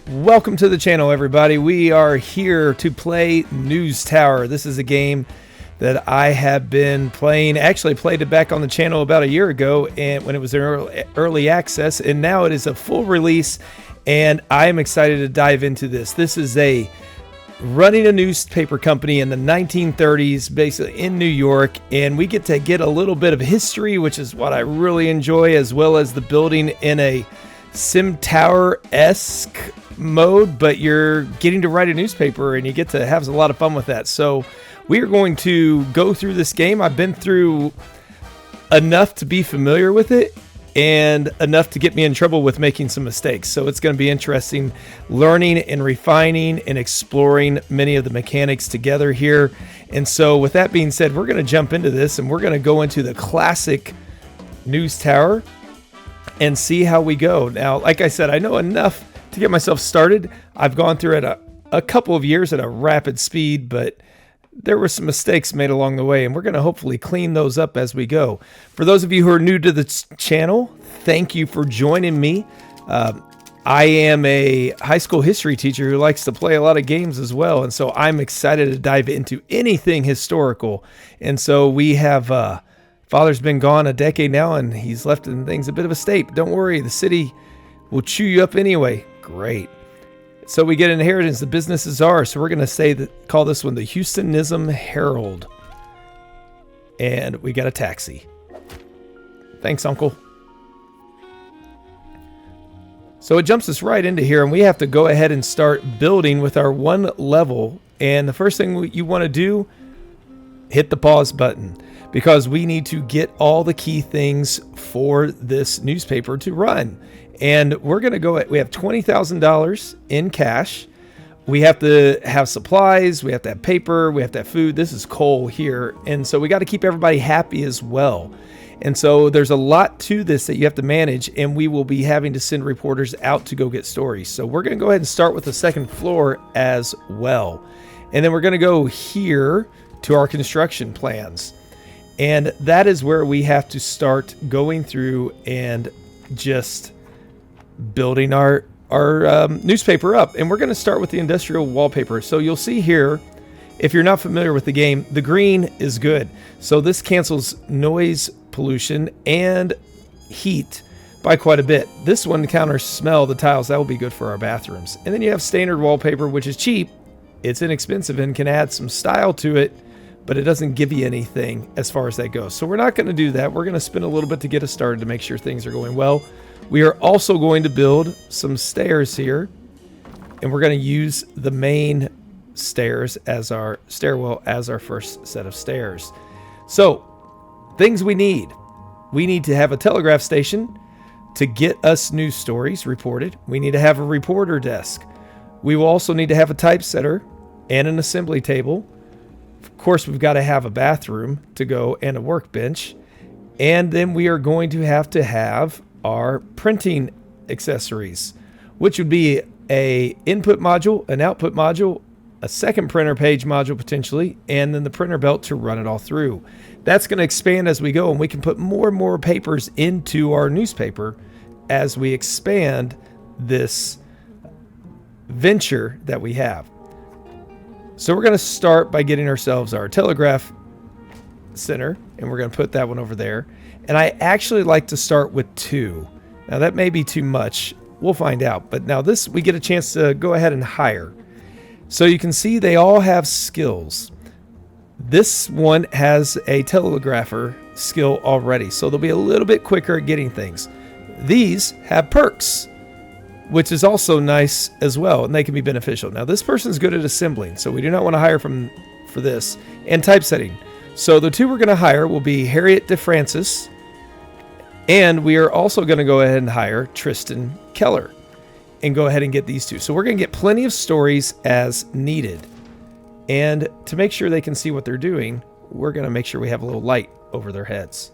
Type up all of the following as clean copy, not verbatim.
Welcome to the channel, everybody. We are here to play News Tower. This is a game that I have been playing. Actually played it back on the channel about a year ago and when it was in early access, and now it is a full release, and I am excited to dive into this. This is running a newspaper company in the 1930s, basically in New York, and we get to get a little bit of history, which is what I really enjoy, as well as the building in a Sim Tower-esque mode, but you're getting to write a newspaper and you get to have a lot of fun with that. So we are going to go through this game. I've been through enough to be familiar with it and enough to get me in trouble with making some mistakes. So it's going to be interesting learning and refining and exploring many of the mechanics together here. And so with that being said, we're going to jump into this and we're going to go into the classic News Tower and see how we go. Now, like I said, I know enough to get myself started. I've gone through it a couple of years at a rapid speed, but there were some mistakes made along the way, and we're going to hopefully clean those up as we go. For those of you who are new to the channel, thank you for joining me. I am a high school history teacher who likes to play a lot of games as well, and so I'm excited to dive into anything historical. And so we have Father's been gone a decade now, and he's left in things a bit of a state. But don't worry, the city will chew you up anyway. Great. So we get inheritance. The business is ours. So we're going to call this one the Houstonism Herald. And we got a taxi. Thanks, Uncle. So it jumps us right into here, and we have to go ahead and start building with our one level. And the first thing you want to do, hit the pause button, because we need to get all the key things for this newspaper to run. And we're going to go we have $20,000 in cash. We have to have supplies. We have to have paper. We have to have food. This is coal here. And so we got to keep everybody happy as well. And so there's a lot to this that you have to manage, and we will be having to send reporters out to go get stories. So we're going to go ahead and start with the second floor as well. And then we're going to go here to our construction plans. And that is where we have to start going through and just building our newspaper up. And we're going to start with the industrial wallpaper. So you'll see here, if you're not familiar with the game, the green is good. So this cancels noise pollution and heat by quite a bit. This one counters smell, the tiles. That will be good for our bathrooms. And then you have standard wallpaper, which is cheap. It's inexpensive and can add some style to it, but it doesn't give you anything as far as that goes. So we're not going to do that. We're going to spend a little bit to get us started to make sure things are going well. We are also going to build some stairs here, and we're going to use the main stairs as our stairwell as our first set of stairs. So things we need. We need to have a telegraph station to get us news stories reported. We need to have a reporter desk. We will also need to have a typesetter and an assembly table. Of course, we've got to have a bathroom to go and a workbench. And then we are going to have our printing accessories, which would be a input module, an output module, a second printer page module potentially, and then the printer belt to run it all through. That's going to expand as we go, and we can put more and more papers into our newspaper as we expand this venture that we have. So we're going to start by getting ourselves our telegraph center, and we're going to put that one over there. And I actually like to start with 2. Now that may be too much. We'll find out. But now this, we get a chance to go ahead and hire. So you can see they all have skills. This one has a telegrapher skill already, so they'll be a little bit quicker at getting things. These have perks, which is also nice as well, and they can be beneficial. Now this person's good at assembling, so we do not want to hire for this. And typesetting. So the 2 we're going to hire will be Harriet DeFrancis, and we are also going to go ahead and hire Tristan Keller and go ahead and get these 2. So we're going to get plenty of stories as needed. And to make sure they can see what they're doing, we're going to make sure we have a little light over their heads.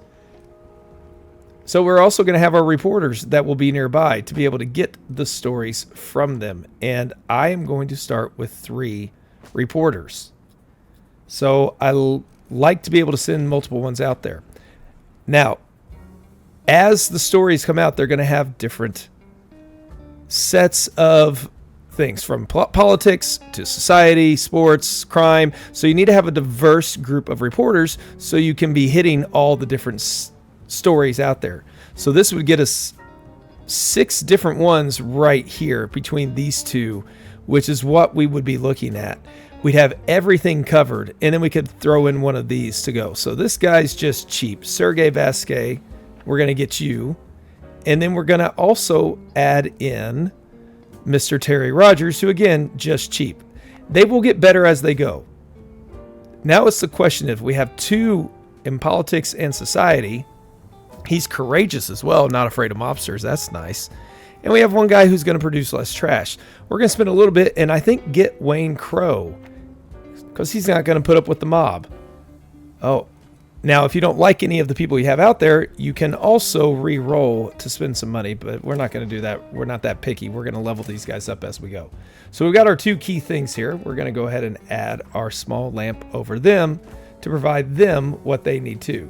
So we're also going to have our reporters that will be nearby to be able to get the stories from them. And I am going to start with 3 reporters. So I like to be able to send multiple ones out there. Now, as the stories come out, they're going to have different sets of things from politics to society, sports, crime. So you need to have a diverse group of reporters so you can be hitting all the different stories out there. So this would get us 6 different ones right here between these two, which is what we would be looking at. We'd have everything covered, and then we could throw in one of these to go. So this guy's just cheap. Sergey Vasquez, we're going to get you. And then we're going to also add in Mr. Terry Rogers, who, again, just cheap. They will get better as they go. Now it's the question if we have 2 in politics and society. He's courageous as well, not afraid of mobsters. That's nice. And we have one guy who's going to produce less trash. We're going to spend a little bit and I think get Wayne Crow, because he's not going to put up with the mob. Oh, now if you don't like any of the people you have out there, you can also re-roll to spend some money, but we're not going to do that. We're not that picky. We're going to level these guys up as we go. So we've got our 2 key things here. We're going to go ahead and add our small lamp over them to provide them what they need to.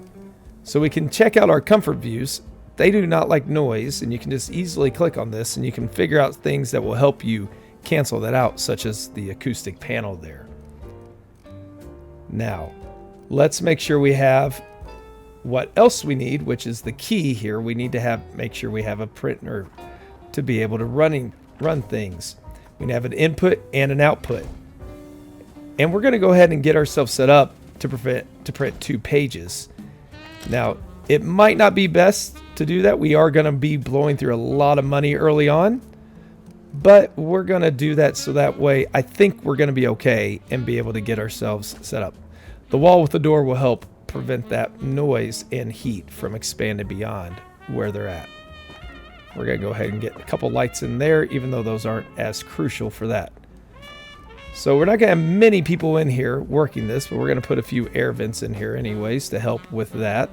So we can check out our comfort views. They do not like noise, and you can just easily click on this and you can figure out things that will help you cancel that out, such as the acoustic panel there. Now, let's make sure we have what else we need, which is the key here. We need to make sure we have a printer to be able to run things. We have an input and an output. And we're going to go ahead and get ourselves set up to print 2 pages. Now, it might not be best to do that. We are going to be blowing through a lot of money early on, but we're going to do that so that way I think we're going to be okay and be able to get ourselves set up. The wall with the door will help prevent that noise and heat from expanding beyond where they're at. We're going to go ahead and get a couple lights in there, even though those aren't as crucial for that. So we're not going to have many people in here working this, but we're going to put a few air vents in here anyways to help with that.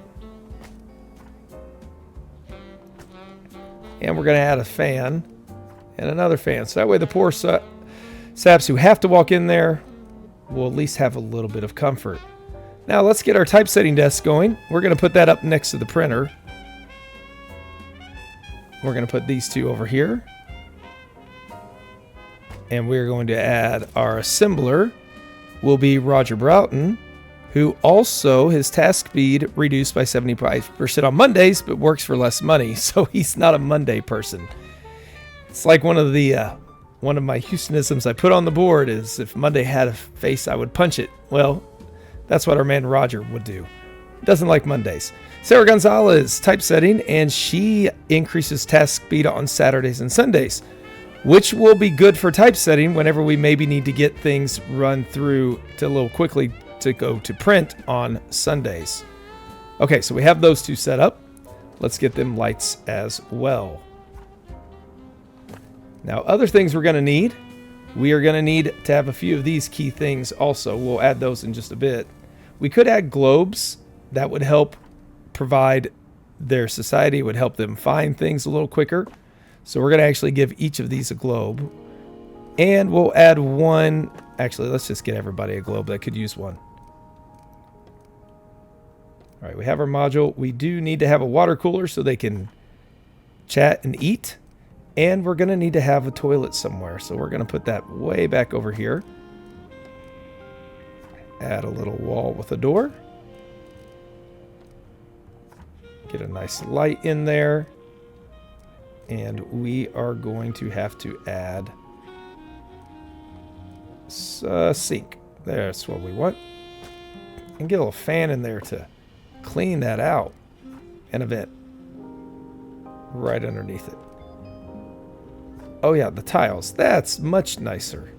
And we're going to add a fan and another fan. So that way the poor saps who have to walk in there will at least have a little bit of comfort. Now let's get our typesetting desk going. We're going to put that up next to the printer. We're going to put these 2 over here. And we're going to add our assembler will be Roger Broughton, who also his task speed reduced by 75% on Mondays, but works for less money. So he's not a Monday person. It's like one of my Houstonisms I put on the board is if Monday had a face, I would punch it. Well, that's what our man Roger would do. Doesn't like Mondays. Sarah Gonzalez, typesetting, and she increases task speed on Saturdays and Sundays, which will be good for typesetting whenever we maybe need to get things run through to a little quickly to go to print on Sundays. Okay, so we have those 2 set up. Let's get them lights as well. Now, other things we're going to need. We are going to need to have a few of these key things also. We'll add those in just a bit. We could add globes. That would help provide their society. It would help them find things a little quicker. So we're going to actually give each of these a globe. And we'll add one. Actually, let's just get everybody a globe that could use one. All right, we have our module. We do need to have a water cooler so they can chat and eat. And we're going to need to have a toilet somewhere. So we're going to put that way back over here. Add a little wall with a door. Get a nice light in there. And we are going to have to add a sink. That's what we want. And get a little fan in there to clean that out. And a vent right underneath it. Oh yeah, the tiles. That's much nicer.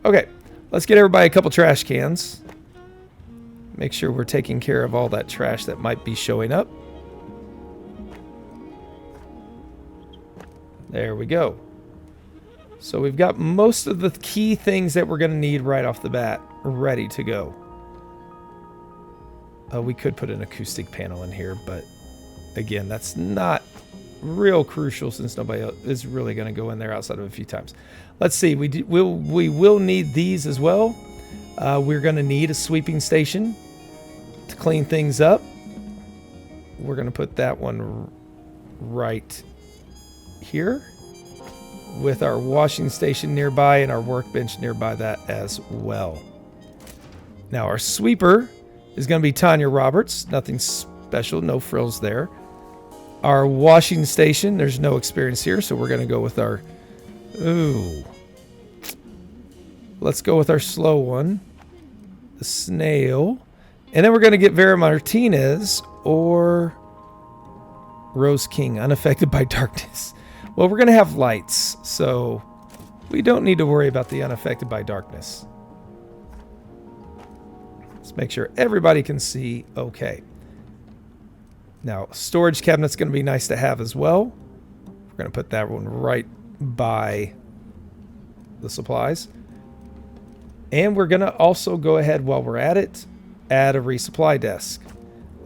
Okay, let's get everybody a couple trash cans. Make sure we're taking care of all that trash that might be showing up. There we go. So we've got most of the key things that we're going to need right off the bat ready to go. We could put an acoustic panel in here, but again, that's not real crucial since nobody else is really going to go in there outside of a few times. Let's see. We will need these as well. We're going to need a sweeping station to clean things up. We're going to put that one right here. with our washing station nearby and our workbench nearby that as well. Now our sweeper is going to be Tanya Roberts. Nothing special, no frills there. Our washing station, there's no experience here, so we're going to go with our... Ooh. Let's go with our slow one. The snail. And then we're going to get Vera Martinez or Rose King, unaffected by darkness. Well, we're going to have lights, so we don't need to worry about the unaffected by darkness. Let's make sure everybody can see okay. Now, storage cabinet's going to be nice to have as well. We're going to put that one right by the supplies. And we're going to also go ahead while we're at it, add a resupply desk.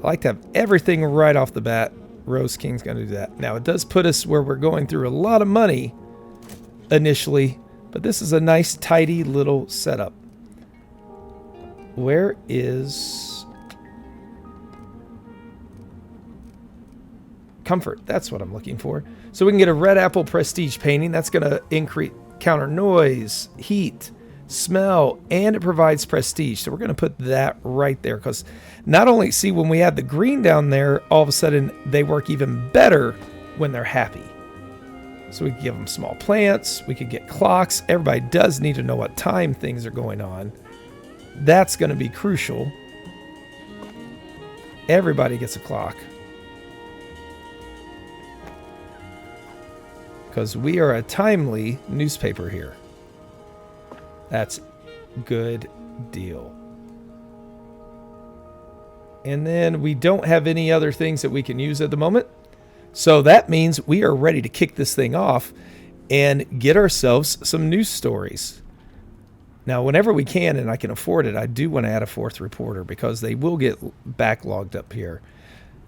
I like to have everything right off the bat. Rose King's going to do that. Now, it does put us where we're going through a lot of money initially, but this is a nice, tidy little setup. Where is comfort? That's what I'm looking for. So we can get a red apple prestige painting. That's going to increase counter noise, heat, smell, and it provides prestige. So we're going to put that right there because not only, see, when we add the green down there, all of a sudden they work even better when they're happy. So we can give them small plants. We could get clocks. Everybody does need to know what time things are going on. That's going to be crucial. Everybody gets a clock. Because we are a timely newspaper here. That's good deal. And then we don't have any other things that we can use at the moment. So that means we are ready to kick this thing off and get ourselves some news stories. Now, whenever we can and I can afford it, I do want to add a fourth reporter because they will get backlogged up here.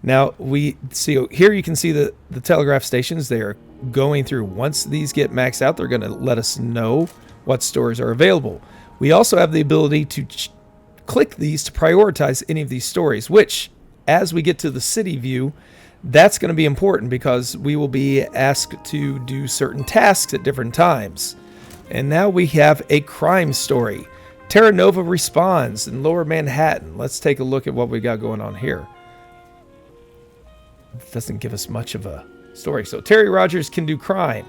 Now, we see here you can see the telegraph stations. They are going through. Once these get maxed out, they're going to let us know what stories are available. We also have the ability to click these to prioritize any of these stories, which, as we get to the city view, that's going to be important because we will be asked to do certain tasks at different times. And now we have a crime story. Terra Nova responds in Lower Manhattan. Let's take a look at what we got going on here. It doesn't give us much of a story. So Terry Rogers can do crime.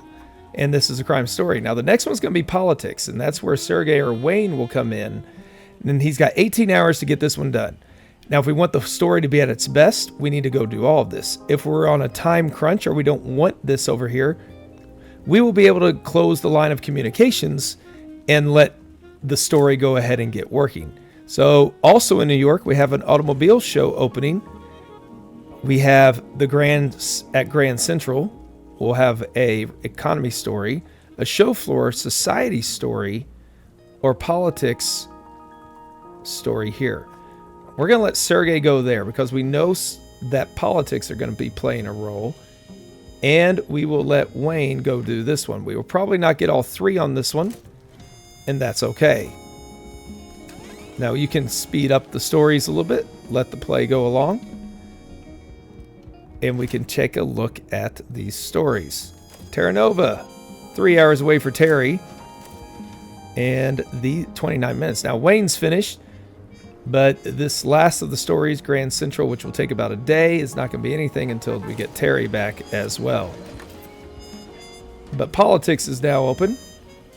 And this is a crime story. Now, the next one's going to be politics, and that's where Sergey or Wayne will come in. And he's got 18 hours to get this one done. Now, if we want the story to be at its best, we need to go do all of this. If we're on a time crunch or we don't want this over here, we will be able to close the line of communications and let the story go ahead and get working. So, also in New York, we have an automobile show opening. We have the at Grand Central. We'll have a economy story, a show floor society story, or politics story here. We're going to let Sergey go there because we know that politics are going to be playing a role. And we will let Wayne go do this one. We will probably not get all three on this one, and that's okay. Now you can speed up the stories a little bit, let the play go along. And we can take a look at these stories. Terra Nova, 3 hours away for Terry. And the 29 minutes. Now, Wayne's finished. But this last of the stories, Grand Central, which will take about a day, is not going to be anything until we get Terry back as well. But politics is now open.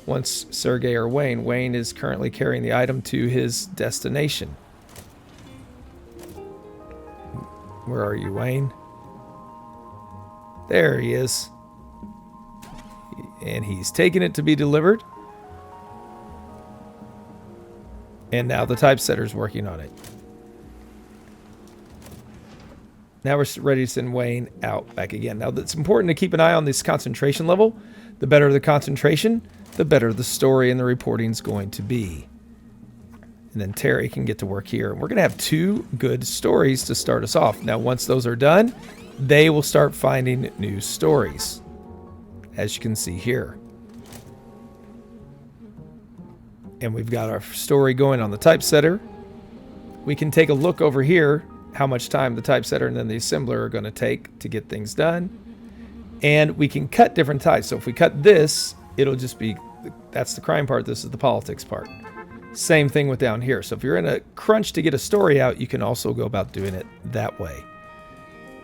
Once Sergey or Wayne. Wayne is currently carrying the item to his destination. Where are you, Wayne? There he is. And he's taking it to be delivered. And now the typesetter's working on it. Now we're ready to send Wayne out back again. Now it's important to keep an eye on this concentration level. The better the concentration, the better the story and the reporting is going to be. And then Terry can get to work here. And we're going to have 2 good stories to start us off. Now once those are done, they will start finding new stories, as you can see here. And we've got our story going on the typesetter. We can take a look over here, how much time the typesetter and then the assembler are going to take to get things done. And we can cut different types. So if we cut this, it'll just be, that's the crime part, this is the politics part. Same thing with down here. So if you're in a crunch to get a story out, you can also go about doing it that way.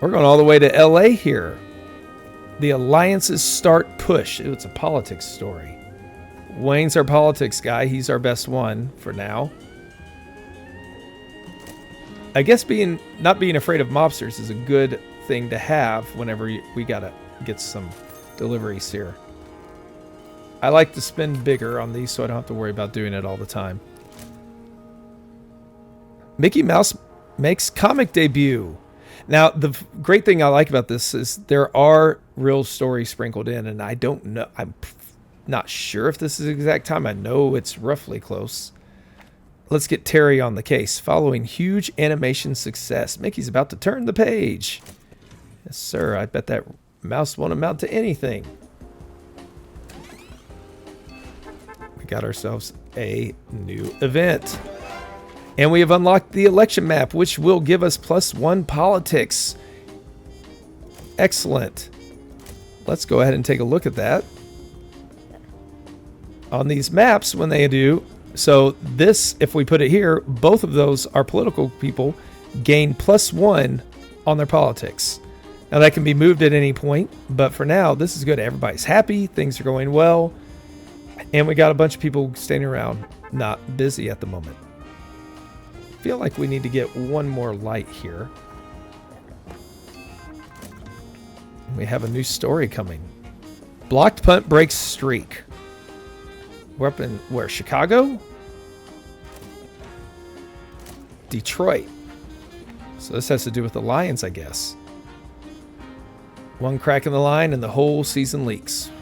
We're going all the way to LA here. The alliances start push. It's a politics story. Wayne's our politics guy. He's our best one for now. I guess not being afraid of mobsters is a good thing to have whenever we gotta get some deliveries here. I like to spend bigger on these so I don't have to worry about doing it all the time. Mickey Mouse makes comic debut. Now, the great thing I like about this is there are real stories sprinkled in, and I don't know. I'm not sure if this is the exact time. I know it's roughly close. Let's get Terry on the case. Following huge animation success, Mickey's about to turn the page. Yes, sir. I bet that mouse won't amount to anything. We got ourselves a new event. And we have unlocked the election map, which will give us +1 politics. Excellent. Let's go ahead and take a look at that. On these maps, when they do, so this, if we put it here, both of those are political people gain +1 on their politics. Now that can be moved at any point, but for now, this is good. Everybody's happy, things are going well, and we got a bunch of people standing around not busy at the moment. Feel like we need to get one more light here. We have a new story coming. Blocked punt breaks streak. We're up in where? Chicago? Detroit. So this has to do with the Lions, I guess. One crack in the line and the whole season leaks.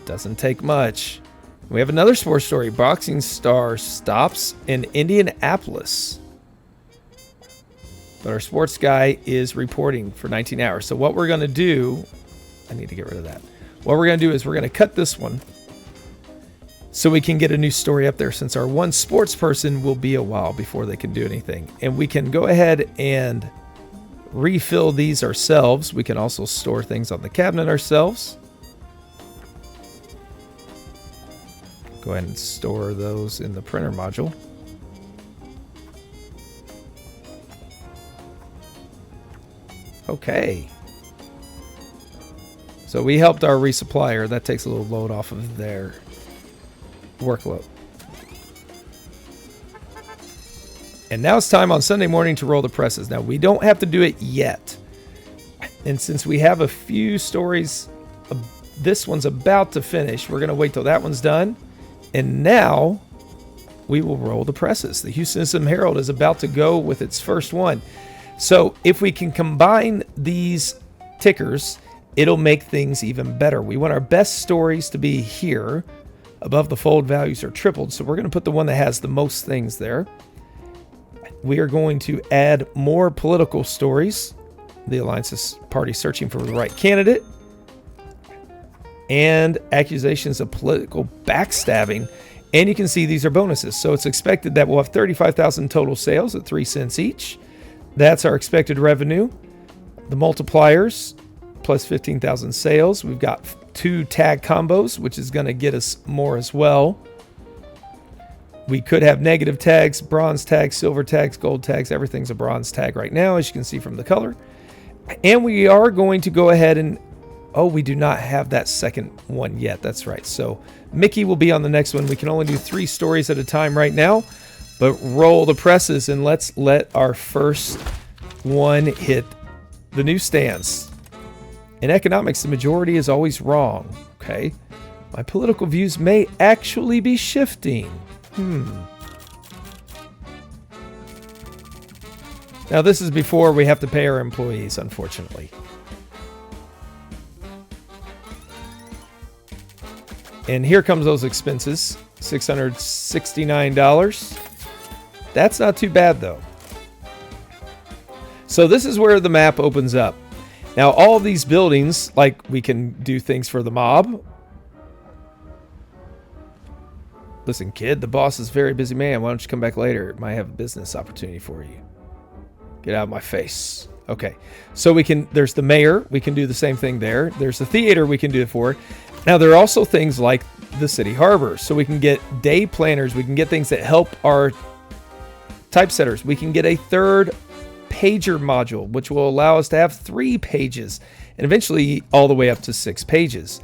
Doesn't take much. We have another sports story. Boxing star stops in Indianapolis. But our sports guy is reporting for 19 hours. So what we're going to do... I need to get rid of that. What we're going to do is we're going to cut this one so we can get a new story up there, since our one sports person will be a while before they can do anything. And we can go ahead and refill these ourselves. We can also store things on the cabinet ourselves. Go ahead and store those in the printer module. Okay. So we helped our resupplier. That takes a little load off of their workload. And now it's time on Sunday morning to roll the presses. Now, we don't have to do it yet. And since we have a few stories, this one's about to finish. We're going to wait till that one's done. And now we will roll the presses. The Houston Herald is about to go with its first one. So if we can combine these tickers, it'll make things even better. We want our best stories to be here. Above the fold values are tripled. So we're going to put the one that has the most things there. We are going to add more political stories. The Alliance's party searching for the right candidate. And accusations of political backstabbing. And you can see these are bonuses. So it's expected that we'll have 35,000 total sales at 3 cents each. That's our expected revenue. The multipliers, plus 15,000 sales. We've got 2 tag combos, which is going to get us more as well. We could have negative tags, bronze tags, silver tags, gold tags. Everything's a bronze tag right now, as you can see from the color. And we are going to go ahead and... Oh, we do not have that second one yet. That's right. So Mickey will be on the next one. We can only do 3 stories at a time right now. But roll the presses and let's let our first one hit the newsstands. In economics, the majority is always wrong. Okay. My political views may actually be shifting. Now, this is before we have to pay our employees, unfortunately. And here comes those expenses, $669. That's not too bad, though. So this is where the map opens up. Now, all of these buildings, like we can do things for the mob. Listen, kid, the boss is a very busy man. Why don't you come back later? Might have a business opportunity for you. Get out of my face. Okay, so there's the mayor, we can do the same thing there. There's the theater we can do it for. Now, there are also things like the city harbor. So we can get day planners, we can get things that help our typesetters. We can get a third pager module, which will allow us to have 3 pages and eventually all the way up to 6 pages.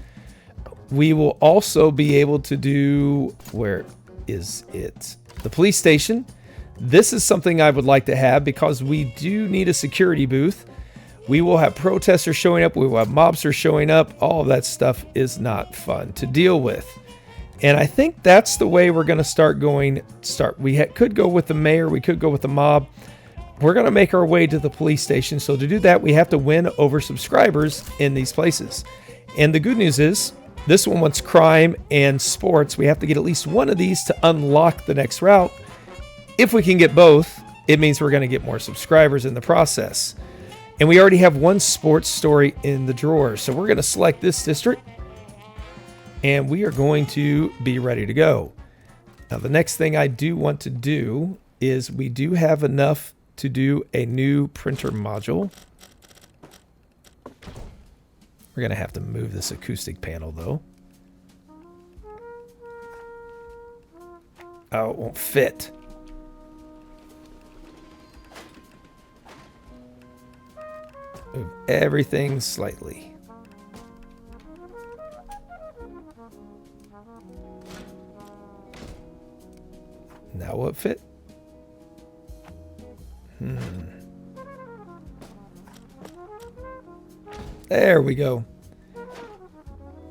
We will also be able to do, where is it? The police station. This is something I would like to have because we do need a security booth. We will have protesters showing up. We will have mobsters showing up. All of that stuff is not fun to deal with. And I think that's the way we're going to start going. We could go with the mayor. We could go with the mob. We're going to make our way to the police station. So to do that, we have to win over subscribers in these places. And the good news is this one wants crime and sports. We have to get at least one of these to unlock the next route. If we can get both, it means we're going to get more subscribers in the process. And we already have one sports story in the drawer. So we're going to select this district. And we are going to be ready to go. Now, the next thing I do want to do is we do have enough to do a new printer module. We're going to have to move this acoustic panel, though. Oh, it won't fit. Move everything slightly. Now will it fit? There we go.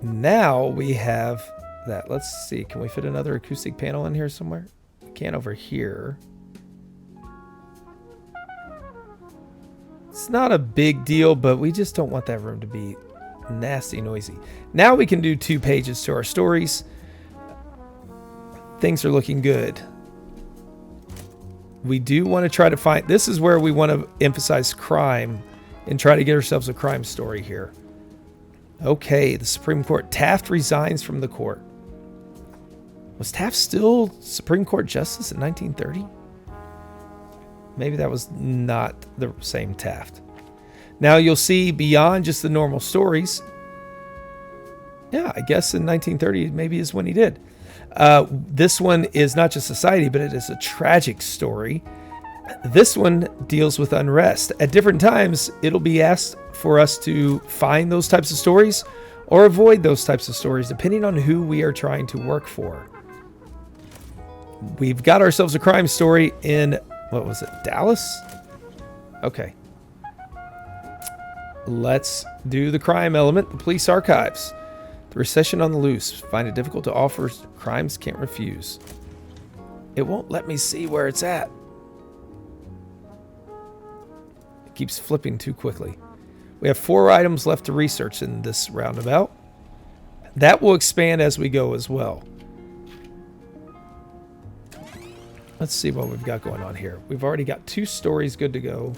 Now we have that. Let's see. Can we fit another acoustic panel in here somewhere? We can over here. It's not a big deal, but we just don't want that room to be nasty noisy. Now we can do 2 pages to our stories. Things are looking good. We do want to try to find... This is where we want to emphasize crime and try to get ourselves a crime story here. Okay, the Supreme Court. Taft resigns from the court. Was Taft still Supreme Court Justice in 1930? Maybe that was not the same Taft. Now you'll see beyond just the normal stories. Yeah, I guess in 1930 maybe is when he did. This one is not just society, but it is a tragic story. This one deals with unrest. At different times, it'll be asked for us to find those types of stories or avoid those types of stories, depending on who we are trying to work for. We've got ourselves a crime story in, what was it, Dallas? Okay. Let's do the crime element, the police archives. The recession on the loose. Find it difficult to offer crimes can't refuse. It won't let me see where it's at. It keeps flipping too quickly. We have 4 items left to research in this roundabout. That will expand as we go as well. Let's see what we've got going on here. We've already got 2 stories good to go.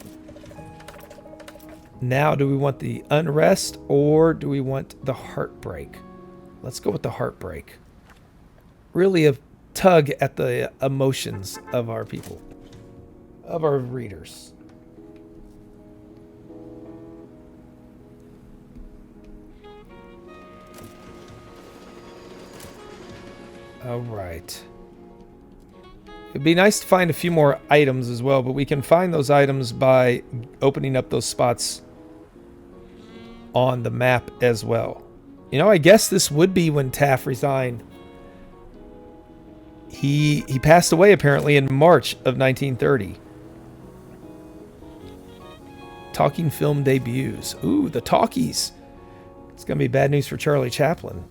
Now, do we want the unrest or do we want the heartbreak? Let's go with the heartbreak. Really a tug at the emotions of our people, of our readers. All right. It'd be nice to find a few more items as well, but we can find those items by opening up those spots on the map as well. You know, I guess this would be when Taft resigned. He passed away apparently in March of 1930. Talking film debuts. Ooh, the talkies. It's going to be bad news for Charlie Chaplin.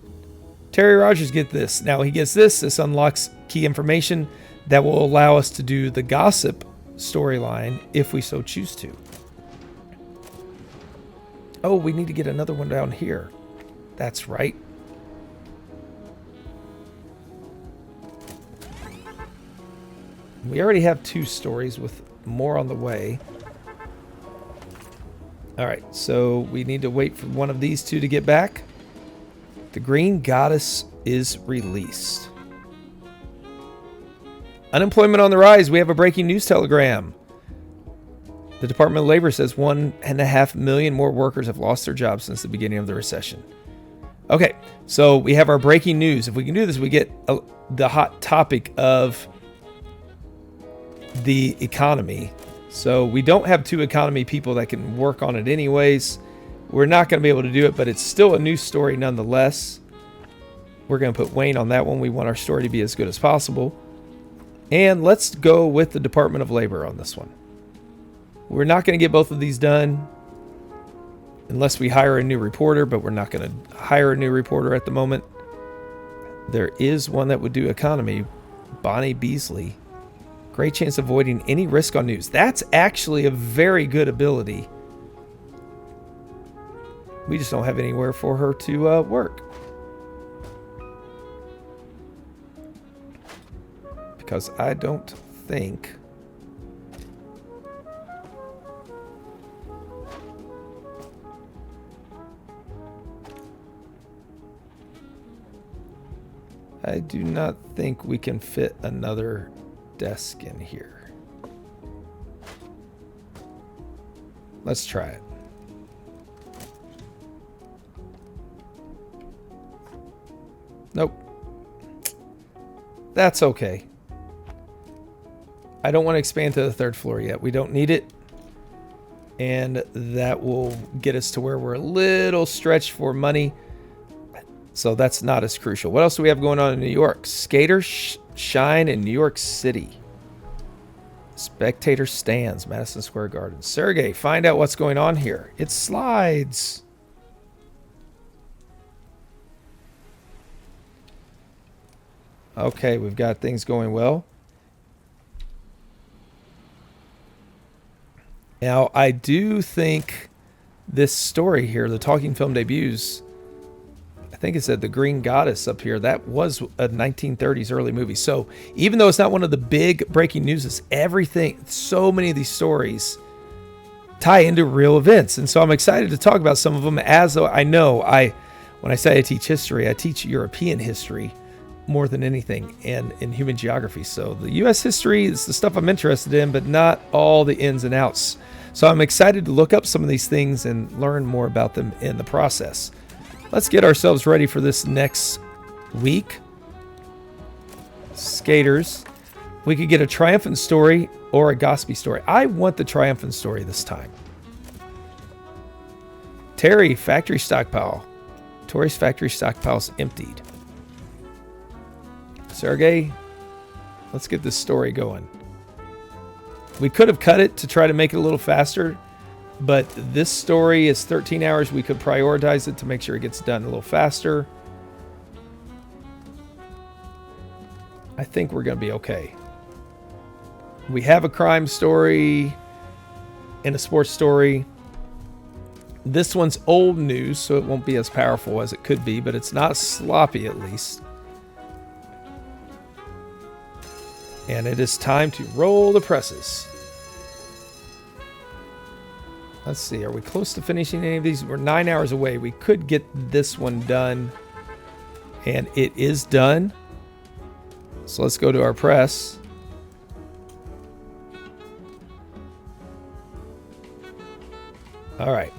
Terry Rogers get this. Now he gets this. This unlocks key information that will allow us to do the gossip storyline if we so choose to. Oh, we need to get another one down here. That's right. We already have 2 stories with more on the way. All right, so we need to wait for one of these 2 to get back. The Green Goddess is released. Unemployment on the rise. We have a breaking news telegram. The Department of Labor says 1.5 million more workers have lost their jobs since the beginning of the recession. Okay, so we have our breaking news. If we can do this, we get the hot topic of the economy. So we don't have two economy people that can work on it anyways. We're not going to be able to do it, but it's still a news story nonetheless. We're going to put Wayne on that one. We want our story to be as good as possible. And let's go with the Department of Labor on this one. We're not going to get both of these done unless we hire a new reporter, but we're not going to hire a new reporter at the moment. There is one that would do economy, Bonnie Beasley. Great chance of avoiding any risk on news. That's actually a very good ability. We just don't have anywhere for her to work. Because I don't think... I do not think we can fit another desk in here. Let's try it. Nope. That's okay. I don't want to expand to the third floor yet. We don't need it. And that will get us to where we're a little stretched for money. So that's not as crucial. What else do we have going on in New York? Skaters shine in New York City. Spectator stands, Madison Square Garden. Sergey, find out what's going on here. It slides. Okay, we've got things going well. Now, I do think this story here, the talking film debuts, I think it said The Green Goddess up here. That was a 1930s early movie. So even though it's not one of the big breaking news, it's everything. So many of these stories tie into real events. And so I'm excited to talk about some of them, as though I know when I say I teach history, I teach European history more than anything, and in human geography. So the U.S. history is the stuff I'm interested in, but not all the ins and outs. So I'm excited to look up some of these things and learn more about them in the process. Let's get ourselves ready for this next week. Skaters. We could get a triumphant story or a gossipy story. I want the triumphant story this time. Terry, factory stockpile. Tori's factory stockpile's emptied. Sergey, let's get this story going. We could have cut it to try to make it a little faster, but this story is 13 hours. We could prioritize it to make sure it gets done a little faster. I think we're going to be okay. We have a crime story and a sports story. This one's old news, so it won't be as powerful as it could be, but it's not sloppy at least. And it is time to roll the presses. Let's see, are we close to finishing any of these? We're 9 hours away. We could get this one done. And it is done. So let's go to our press. All right.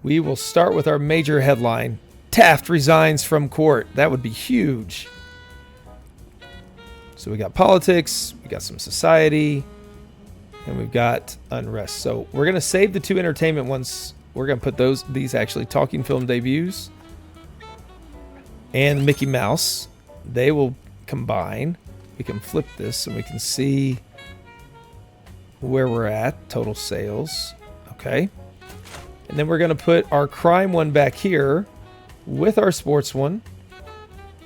We will start with our major headline. Taft resigns from court. That would be huge. So we got politics, we got some society, and we've got unrest. So we're going to save the two entertainment ones. We're going to put these actually talking film debuts and Mickey Mouse. They will combine. We can flip this and we can see where we're at. Total sales. Okay. And then we're going to put our crime one back here with our sports one.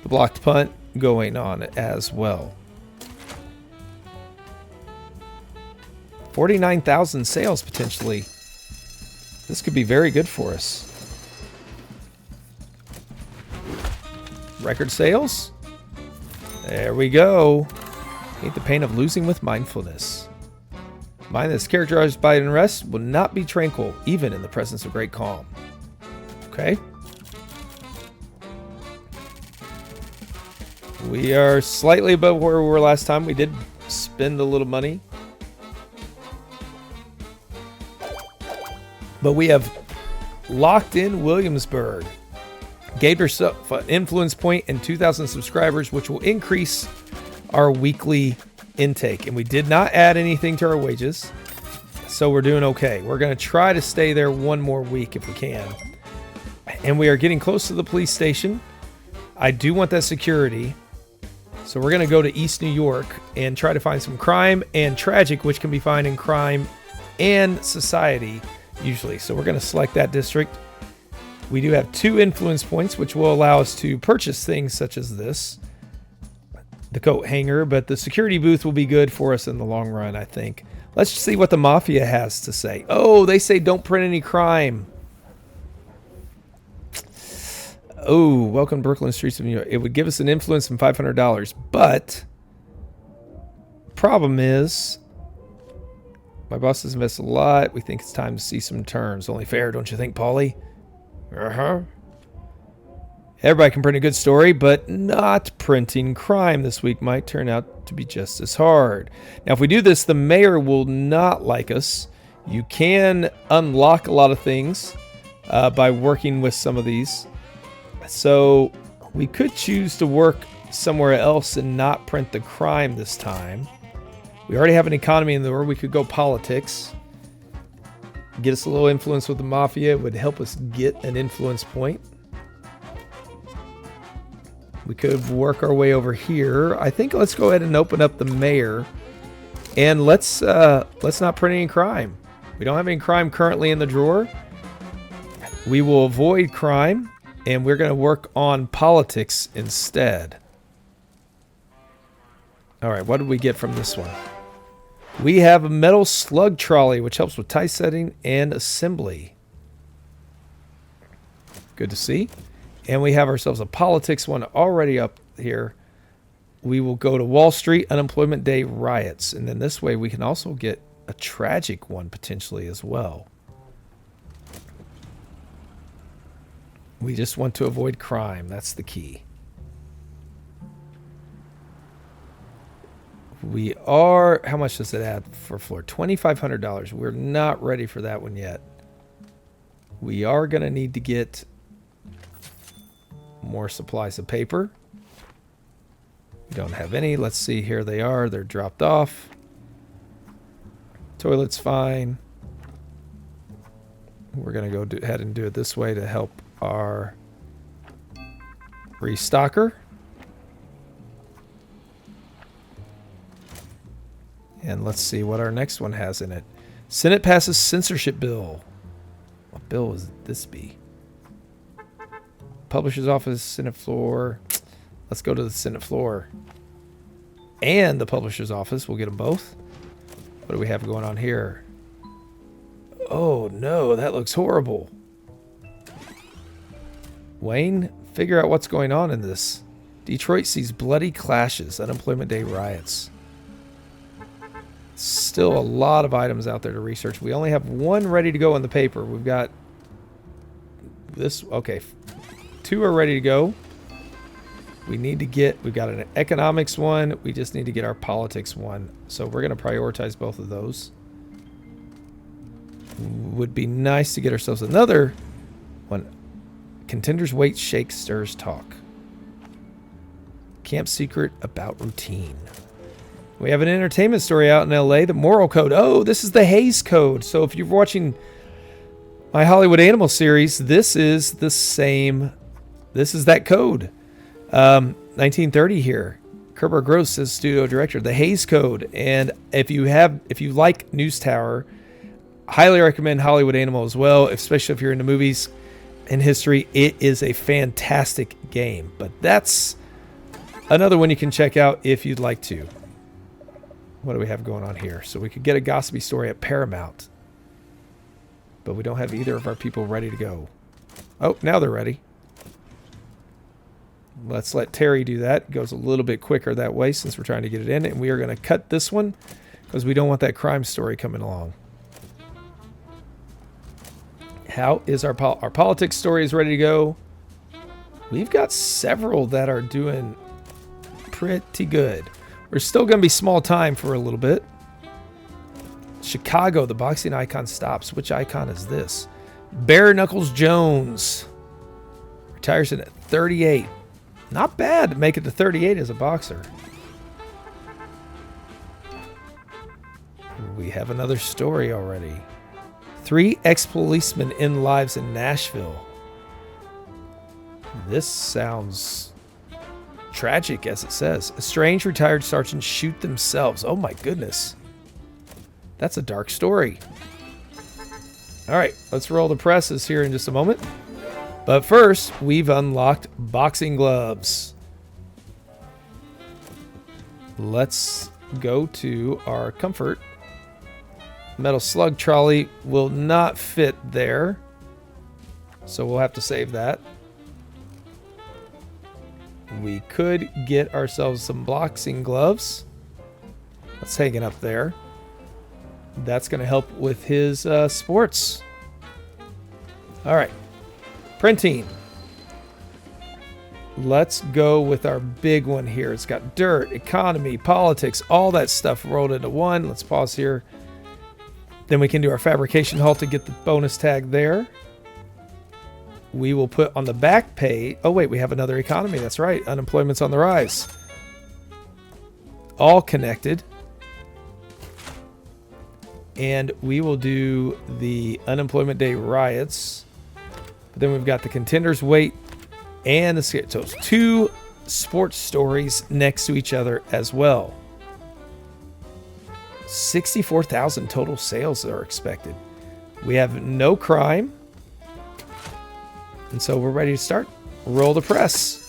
The blocked punt going on as well. 49,000 sales potentially. This could be very good for us. Record sales. There we go. Hate the pain of losing with mindfulness. Mind that's characterized by unrest will not be tranquil, even in the presence of great calm. Okay. We are slightly above where we were last time. We did spend a little money. But we have locked in Williamsburg. Gave herself an influence point and 2,000 subscribers, which will increase our weekly intake. And we did not add anything to our wages, so we're doing okay. We're going to try to stay there one more week if we can. And we are getting close to the police station. I do want that security. So we're going to go to East New York and try to find some crime and tragic, which can be found in crime and society usually. So we're going to select that district. We do have 2 influence points, which will allow us to purchase things such as this, the coat hanger, but the security booth will be good for us in the long run, I think. Let's see what the Mafia has to say. Oh, they say don't print any crime. Oh, welcome to Brooklyn Streets of New York. It would give us an influence and $500, but problem is my boss has missed a lot. We think it's time to see some terms. Only fair, don't you think, Paulie? Uh-huh. Everybody can print a good story, but not printing crime this week might turn out to be just as hard. Now, if we do this, the mayor will not like us. You can unlock a lot of things by working with some of these. So we could choose to work somewhere else and not print the crime this time. We already have an economy in the world. We could go politics. Get us a little influence with the Mafia. It would help us get an influence point. We could work our way over here. I think let's go ahead and open up the mayor. And let's not print any crime. We don't have any crime currently in the drawer. We will avoid crime. And we're going to work on politics instead. All right, what did we get from this one? We have a metal slug trolley, which helps with typesetting and assembly. Good to see. And we have ourselves a politics one already up here. We will go to Wall Street Unemployment Day riots. And then this way we can also get a tragic one potentially as well. We just want to avoid crime. That's the key. We are... How much does it add for floor? $2,500. We're not ready for that one yet. We are going to need to get more supplies of paper. We don't have any. Let's see. Here they are. They're dropped off. Toilet's fine. We're going to go ahead and do it this way to help our restocker. And let's see what our next one has in it. Senate passes censorship bill. What bill would this be? Publisher's office, Senate floor. Let's go to the Senate floor. And the publisher's office. We'll get them both. What do we have going on here? Oh no, that looks horrible. Wayne, figure out what's going on in this. Detroit sees bloody clashes, Unemployment Day riots. Still a lot of items out there to research. We only have one ready to go in the paper. We've got this. Okay, 2 are ready to go. We need to get, we've got an economics one. We just need to get our politics one. So we're going to prioritize both of those. Would be nice to get ourselves another one. Contenders wait, shake, stirs, talk. Camp secret about routine. We have an entertainment story out in LA, the moral code. Oh, this is the Hays Code. So if you're watching my Hollywood Animal series, this is the same. This is that code. 1930 here. Kerber Gross says studio director. The Hays Code. And if you like News Tower, highly recommend Hollywood Animal as well, especially if you're into movies and history. It is a fantastic game. But that's another one you can check out if you'd like to. What do we have going on here? So we could get a gossipy story at Paramount. But we don't have either of our people ready to go. Oh, now they're ready. Let's let Terry do that. It goes a little bit quicker that way since we're trying to get it in. And we are going to cut this one because we don't want that crime story coming along. How is our politics story is ready to go? We've got several that are doing pretty good. We're still going to be small time for a little bit. Chicago, the boxing icon stops. Which icon is this? Bare Knuckles Jones retires at 38. Not bad to make it to 38 as a boxer. We have another story already. 3 ex-policemen end lives in Nashville. This sounds tragic, as it says. Estranged retired sergeants shoot themselves. Oh my goodness. That's a dark story. All right, let's roll the presses here in just a moment. But first, we've unlocked boxing gloves. Let's go to our comfort. Metal slug trolley will not fit there, so we'll have to save that. We could get ourselves some boxing gloves. Let's hang it up there. That's going to help with his sports. All right. Printing. Let's go with our big one here. It's got dirt, economy, politics, all that stuff rolled into one. Let's pause here. Then we can do our fabrication haul to get the bonus tag there. We will put on the back page. Oh, wait, we have another economy. That's right. Unemployment's on the rise. All connected. And we will do the Unemployment Day riots. But then we've got the contenders wait and the so it's 2 sports stories next to each other as well. 64,000 total sales are expected. We have no crime. And so we're ready to start. Roll the press.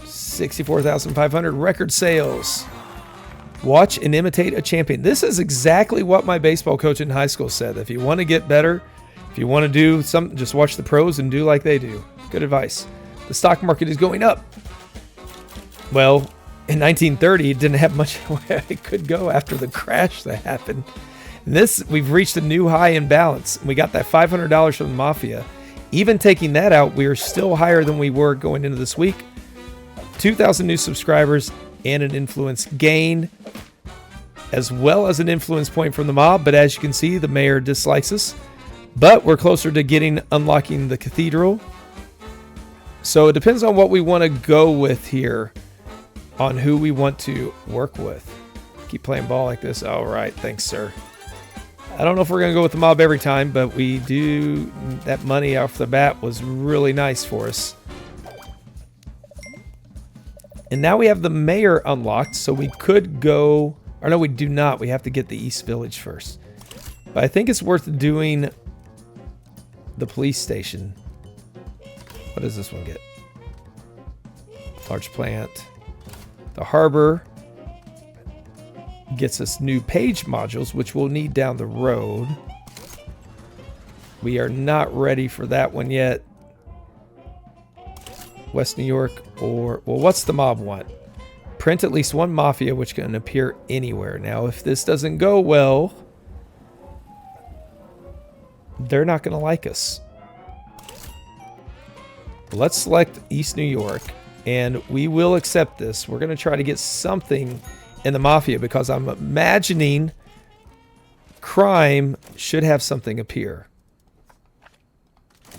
$64,500 record sales. Watch and imitate a champion. This is exactly what my baseball coach in high school said. If you want to get better, if you want to do something, just watch the pros and do like they do. Good advice. The stock market is going up. Well, in 1930, it didn't have much where it could go after the crash that happened. And this, we've reached a new high in balance. We got that $500 from the Mafia. Even taking that out, we are still higher than we were going into this week. 2,000 new subscribers and an influence gain, as well as an influence point from the mob. But as you can see, the mayor dislikes us. But we're closer to unlocking the cathedral. So it depends on what we want to go with here, on who we want to work with. Keep playing ball like this. All right, thanks, sir. I don't know if we're going to go with the mob every time, but we do. That money off the bat was really nice for us. And now we have the mayor unlocked, so we could go... Or no, we do not. We have to get the East Village first. But I think it's worth doing the police station. What does this one get? Large plant. The harbor gets us new page modules, which we'll need down the road. We are not ready for that one yet. West New York or... Well, what's the mob want? Print at least one Mafia, which can appear anywhere. Now, if this doesn't go well, they're not going to like us. Let's select East New York, and we will accept this. We're going to try to get something in the Mafia, because I'm imagining crime should have something appear.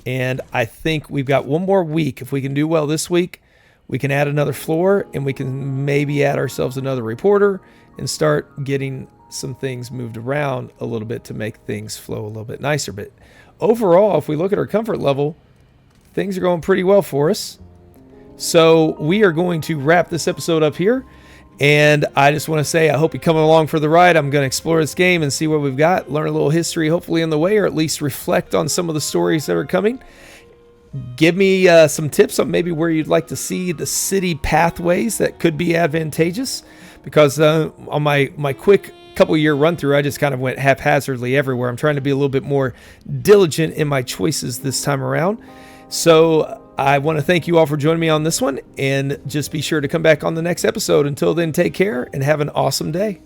And I think we've got one more week. If we can do well this week, we can add another floor, and we can maybe add ourselves another reporter and start getting some things moved around a little bit to make things flow a little bit nicer. But overall, if we look at our comfort level, things are going pretty well for us. So we are going to wrap this episode up here. And I just want to say, I hope you're coming along for the ride. I'm going to explore this game and see what we've got, learn a little history, hopefully on the way, or at least reflect on some of the stories that are coming. Give me some tips on maybe where you'd like to see the city pathways that could be advantageous. Because on my quick couple-year run-through, I just kind of went haphazardly everywhere. I'm trying to be a little bit more diligent in my choices this time around. So I want to thank you all for joining me on this one, and just be sure to come back on the next episode. Until then, take care and have an awesome day.